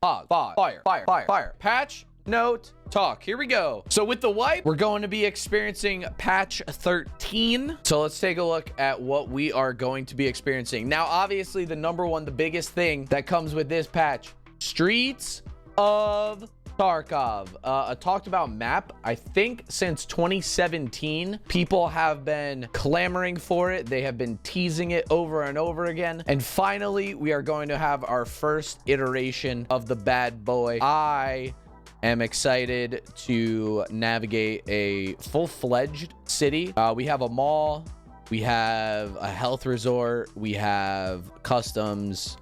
pause, fire. Patch note talk. Here we go. So with the wipe, we're going to be experiencing patch 13. So let's take a look at what we are going to be experiencing. Now, obviously, the number one, the biggest thing that comes with this patch, Streets of Tarkov, a talked about map. I think since 2017, people have been clamoring for it. They have been teasing it over and over again. And finally, we are going to have our first iteration of the bad boy. I am excited to navigate a full-fledged city. We have a mall, we have a health resort, we have customs,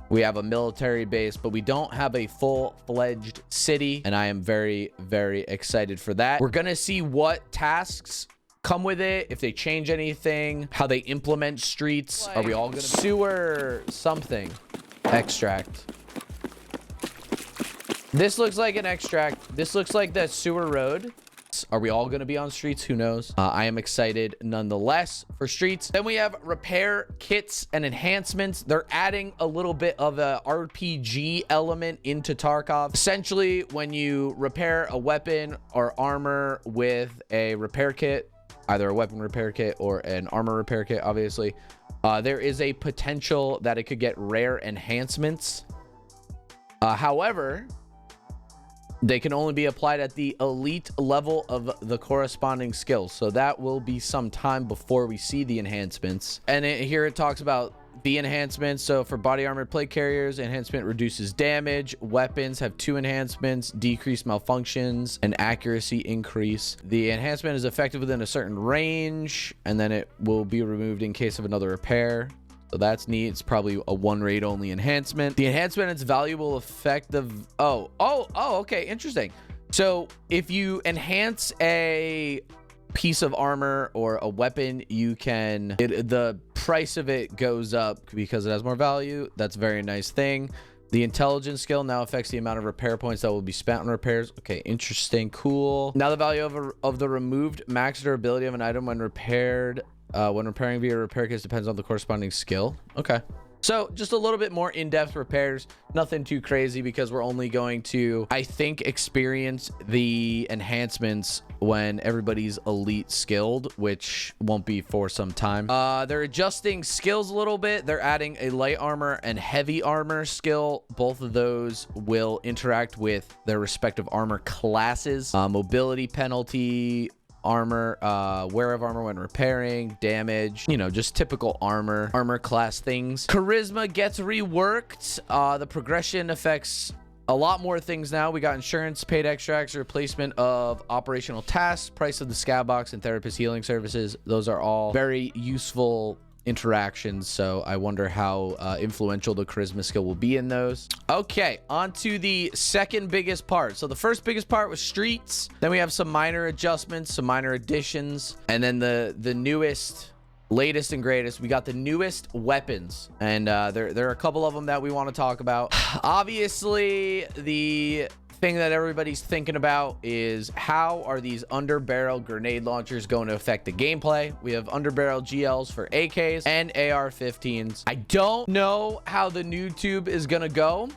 we have a military base, but we don't have a full-fledged city, and I am very, very excited for that. We're gonna see what tasks come with it, if they change anything, how they implement streets. Are we all gonna sewer something? Extract. This looks like an extract. This looks like that sewer road. Are we all going to be on streets? Who knows? I am excited nonetheless for streets. Then we have repair kits and enhancements. They're adding a little bit of a RPG element into Tarkov. Essentially, when you repair a weapon or armor with a repair kit, either a weapon repair kit or an armor repair kit, obviously, there is a potential that it could get rare enhancements. However, they can only be applied at the elite level of the corresponding skills. So that will be some time before we see the enhancements. And here it talks about the enhancements. So for body armor plate carriers, enhancement reduces damage. Weapons have 2 enhancements: decreased malfunctions and accuracy increase. The enhancement is effective within a certain range, and then it will be removed in case of another repair. So that's neat. It's probably a 1 raid only enhancement. The enhancement is valuable effective. Okay, interesting. So if you enhance a piece of armor or a weapon, you can, the price of it goes up because it has more value. That's a very nice thing. The intelligence skill now affects the amount of repair points that will be spent on repairs. Okay, interesting, cool. Now the value of the removed max durability of an item when repaired. When repairing via repair kits depends on the corresponding skill. Okay. So just a little bit more in-depth repairs. Nothing too crazy because we're only going to, I think, experience the enhancements when everybody's elite skilled, which won't be for some time. They're adjusting skills a little bit. They're adding a light armor and heavy armor skill. Both of those will interact with their respective armor classes. Mobility penalty, armor, wear of armor when repairing, damage, you know, just typical armor class things. Charisma gets reworked. The progression affects a lot more things now. We got insurance, paid extracts, replacement of operational tasks, price of the scab box, and therapist healing services. Those are all very useful interactions, so I wonder how influential the charisma skill will be in those. Okay, on to the second biggest part. So the first biggest part was streets. Then we have some minor adjustments, some minor additions, and then the newest, latest and greatest, we got the newest weapons, and there are a couple of them that we want to talk about. Obviously, the thing that everybody's thinking about is how are these underbarrel grenade launchers going to affect the gameplay. We have underbarrel GLs for AKs and AR-15s. I don't know how the NOOBTUBE is gonna go.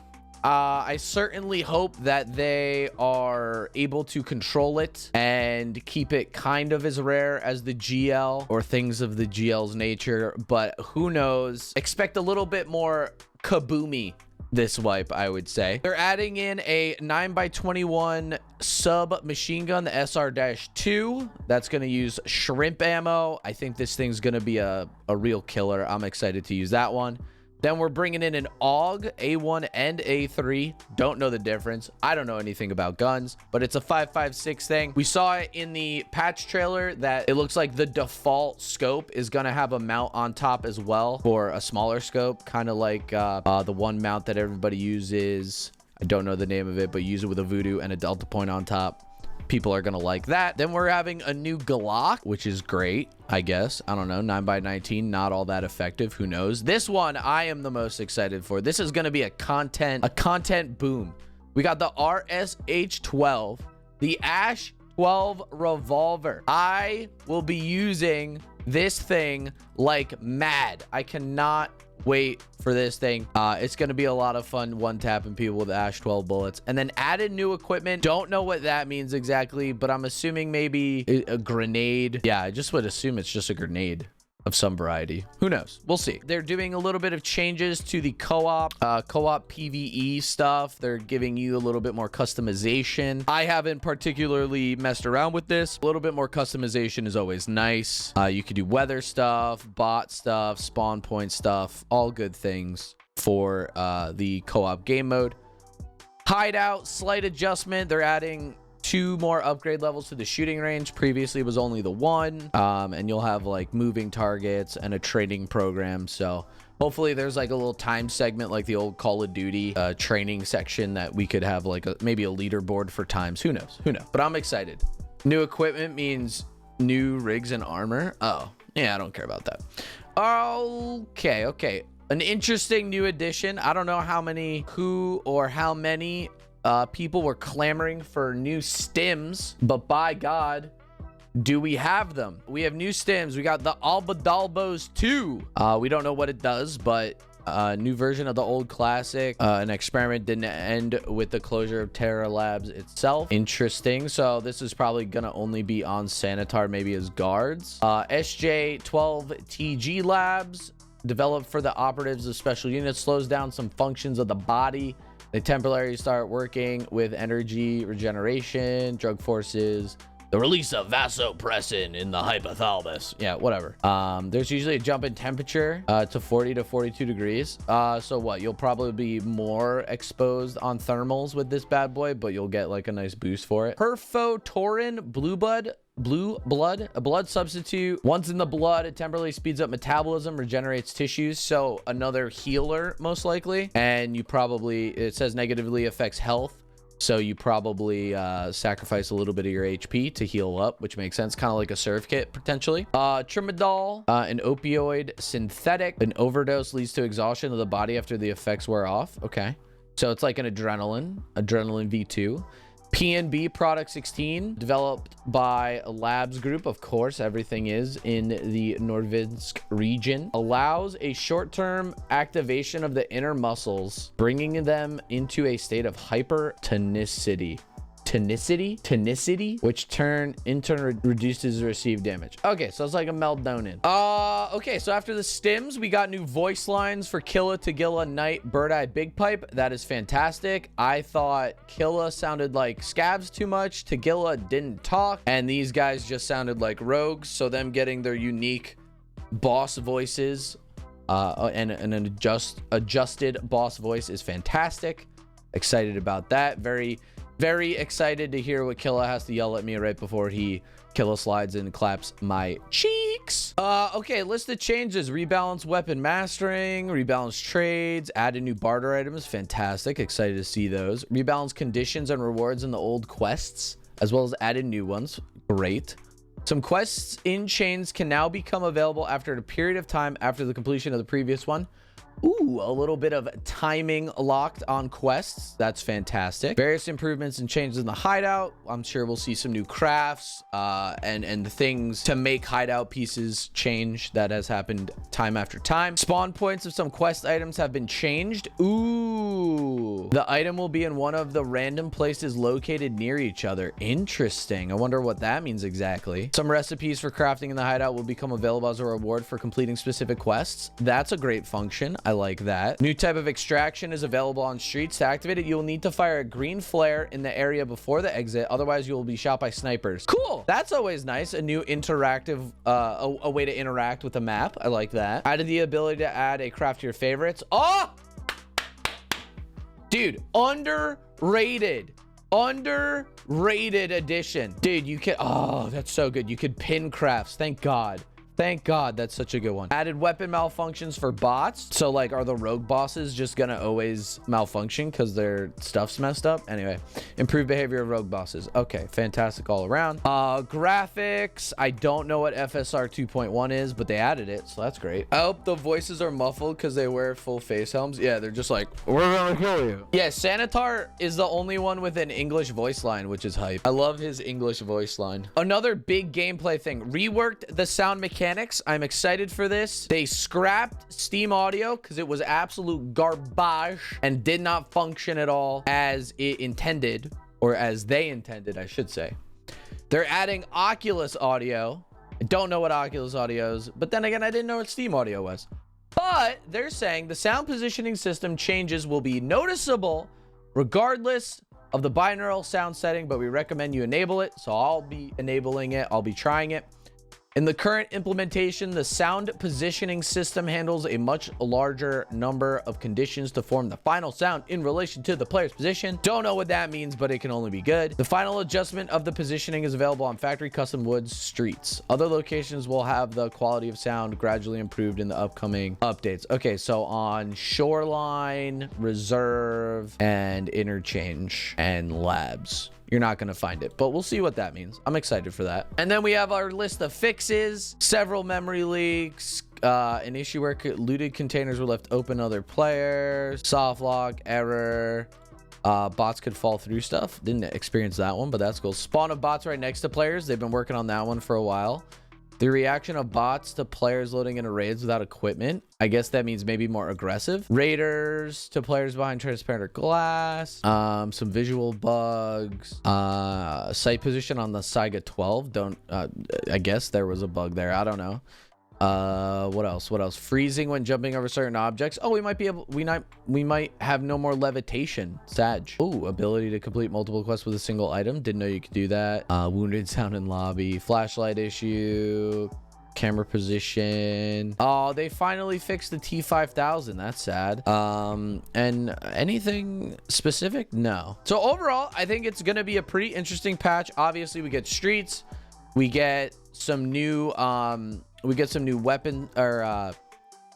I certainly hope that they are able to control it and keep it kind of as rare as the GL or things of the GL's nature, but who knows. Expect a little bit more kaboomy this wipe, I would say. They're adding in a 9x21 submachine gun, the SR-2. That's going to use shrimp ammo. I think this thing's going to be a real killer. I'm excited to use that one. Then we're bringing in an AUG, A1 and A3. Don't know the difference. I don't know anything about guns, but it's a 5.56 thing. We saw it in the patch trailer that it looks like the default scope is going to have a mount on top as well for a smaller scope, kind of like the one mount that everybody uses. I don't know the name of it, but use it with a voodoo and a delta point on top. People are gonna like that. Then we're having a new Glock, which is great, I guess. I don't know, 9x19, not all that effective, who knows. This one I am the most excited for. This is gonna be a content boom. We got the RSH-12, the Ash 12 revolver. I will be using this thing like mad. I cannot wait for this thing. It's gonna be a lot of fun one tapping people with Ash 12 bullets. And then added new equipment. Don't know what that means exactly, but I'm assuming maybe a grenade. Yeah, I just would assume it's just a grenade of some variety. Who knows? We'll see. They're doing a little bit of changes to the co-op PvE stuff. They're giving you a little bit more customization. I haven't particularly messed around with this. A little bit more customization is always nice. You could do weather stuff, bot stuff, spawn point stuff, all good things for the co-op game mode. Hideout, slight adjustment. They're adding 2 more upgrade levels to the shooting range. Previously it was only the 1. And you'll have like moving targets and a training program. So hopefully there's like a little time segment like the old Call of Duty training section that we could have like maybe a leaderboard for times. Who knows? Who knows? But I'm excited. New equipment means new rigs and armor. Oh, yeah, I don't care about that. Okay. An interesting new addition. I don't know how many people were clamoring for new stims, but by God, do we have them? We have new stims. We got the Albadalbos 2. We don't know what it does, but new version of the old classic. An experiment didn't end with the closure of Terra Labs itself. Interesting. So this is probably gonna only be on Sanitar, maybe as guards. SJ12TG Labs, developed for the operatives of special units, slows down some functions of the body. They temporarily start working with energy regeneration, drug forces, the release of vasopressin in the hypothalamus. Yeah, whatever. There's usually a jump in temperature to 40 to 42 degrees. So what? You'll probably be more exposed on thermals with this bad boy, but you'll get like a nice boost for it. Perphotorin blue blood, a blood substitute. Once in the blood, it temporarily speeds up metabolism, regenerates tissues. So another healer, most likely. And you probably, it says negatively affects health. So you probably sacrifice a little bit of your HP to heal up, which makes sense. Kind of like a serve kit, potentially. Trimadol, an opioid synthetic. An overdose leads to exhaustion of the body after the effects wear off. Okay. So it's like an adrenaline V2. PNB Product 16, developed by a labs group. Of course, everything is in the Norvinsk region. Allows a short-term activation of the inner muscles, bringing them into a state of hypertonicity. Which in turn reduces received damage. Okay, so it's like a melatonin. Okay, so after the stims, we got new voice lines for Killa, Tagilla, Knight, Bird Eye, Big Pipe. That is fantastic. I thought Killa sounded like scavs too much. Tagilla didn't talk, and these guys just sounded like rogues. So them getting their unique boss voices and an adjusted boss voice is fantastic. Excited about that. Very excited to hear what Killa has to yell at me right before Killa slides in and claps my cheeks. Okay, list of changes. Rebalance weapon mastering, rebalance trades, added new barter items. Fantastic. Excited to see those. Rebalance conditions and rewards in the old quests, as well as added new ones. Great. Some quests in chains can now become available after a period of time after the completion of the previous one. Ooh, a little bit of timing locked on quests. That's fantastic. Various improvements and changes in the hideout. I'm sure we'll see some new crafts and things to make hideout pieces change. That has happened time after time. Spawn points of some quest items have been changed. Ooh, the item will be in one of the random places located near each other. Interesting. I wonder what that means exactly. Some recipes for crafting in the hideout will become available as a reward for completing specific quests. That's a great function. I like that. New type of extraction is available on streets. To activate it, you will need to fire a green flare in the area before the exit. Otherwise, you will be shot by snipers. Cool. That's always nice. A new interactive, a way to interact with the map. I like that. Added the ability to add a craft to your favorites. Oh! Dude, underrated addition. Dude, you can, oh, that's so good. You could pin crafts. Thank God. Thank God, that's such a good one. Added weapon malfunctions for bots. So like, are the rogue bosses just gonna always malfunction because their stuff's messed up? Anyway, improved behavior of rogue bosses. Okay, fantastic all around. Graphics. I don't know what FSR 2.1 is, but they added it, so that's great. I hope the voices are muffled because they wear full face helms. Yeah, they're just like, we're gonna kill you. Yeah, Sanitar is the only one with an English voice line, which is hype. I love his English voice line. Another big gameplay thing. Reworked the sound mechanics mechanics. I'm excited for this. They scrapped Steam audio because it was absolute garbage and did not function at all as it intended, or as they intended, I should say. They're adding Oculus audio. I don't know what Oculus audio is, but then again, I didn't know what Steam audio was. But they're saying the sound positioning system changes will be noticeable regardless of the binaural sound setting, but we recommend you enable it. So I'll be enabling it. I'll be trying it. In the current implementation, the sound positioning system handles a much larger number of conditions to form the final sound in relation to the player's position. Don't know what that means, but it can only be good. The final adjustment of the positioning is available on factory custom woods streets. Other locations will have the quality of sound gradually improved in the upcoming updates. Okay, so on Shoreline, Reserve, and Interchange, and Labs, you're not going to find it, but we'll see what that means. I'm excited for that. And then we have our list of fixes, several memory leaks, an issue where looted containers were left open to other players, soft lock, error, bots could fall through stuff. Didn't experience that one, but that's cool. Spawn of bots right next to players. They've been working on that one for a while. The reaction of bots to players loading into raids without equipment. I guess that means maybe more aggressive. Raiders to players behind transparent glass. Some visual bugs. Sight position on the Saiga 12. I guess there was a bug there. I don't know. What else? Freezing when jumping over certain objects. Oh, we might have no more levitation. Sag. Oh, ability to complete multiple quests with a single item. Didn't know you could do that. Wounded sound in lobby. Flashlight issue. Camera position. Oh, they finally fixed the T5000. That's sad. And anything specific? No. So overall, I think it's gonna be a pretty interesting patch. Obviously, we get streets. We get some new weapon, or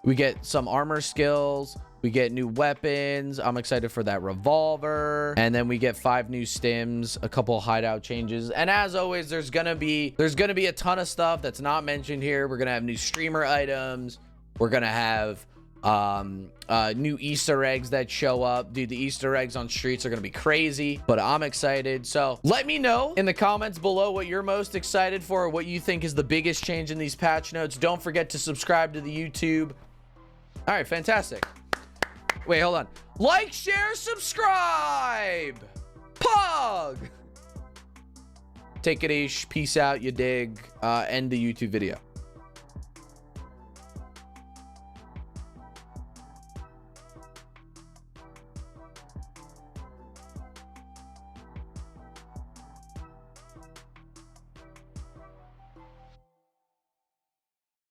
we get some armor skills. We get new weapons. I'm excited for that revolver. And then we get 5 new stims, a couple hideout changes. And as always, there's gonna be a ton of stuff that's not mentioned here. We're gonna have new streamer items. We're gonna have new Easter eggs that show up. Dude, the Easter eggs on streets are gonna be crazy, but I'm excited. So let me know in the comments below what you're most excited for, or what you think is the biggest change in these patch notes. Don't forget to subscribe to the YouTube. All right, fantastic. Wait, hold on. Like, share, subscribe. Pog. Take it, Ish. Peace out, you dig. End the YouTube video.